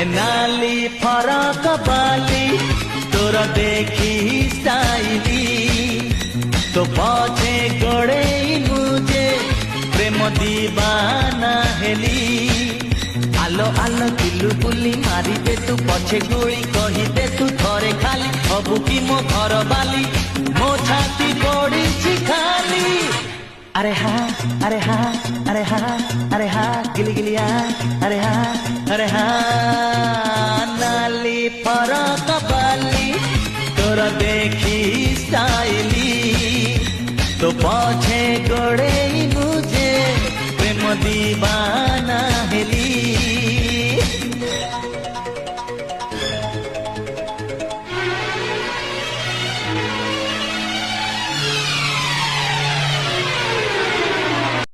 नाली फरक बाली तोर देखी स्टाइली तो पछे गड़े मुझे प्रेम दीवाना हेली आलो आलो किलु बुली मारी दे तू पछे गुली कही दे तू थरे खाली हबु की मो घर बाली मो छाती पड़ी खाली अरे हाँ अरे हाँ अरे हाँ अरे हाँ गिली गिलिया अरे हाँ नाली फरक बाली तोर देखी स्टाइली तो पछे गड़े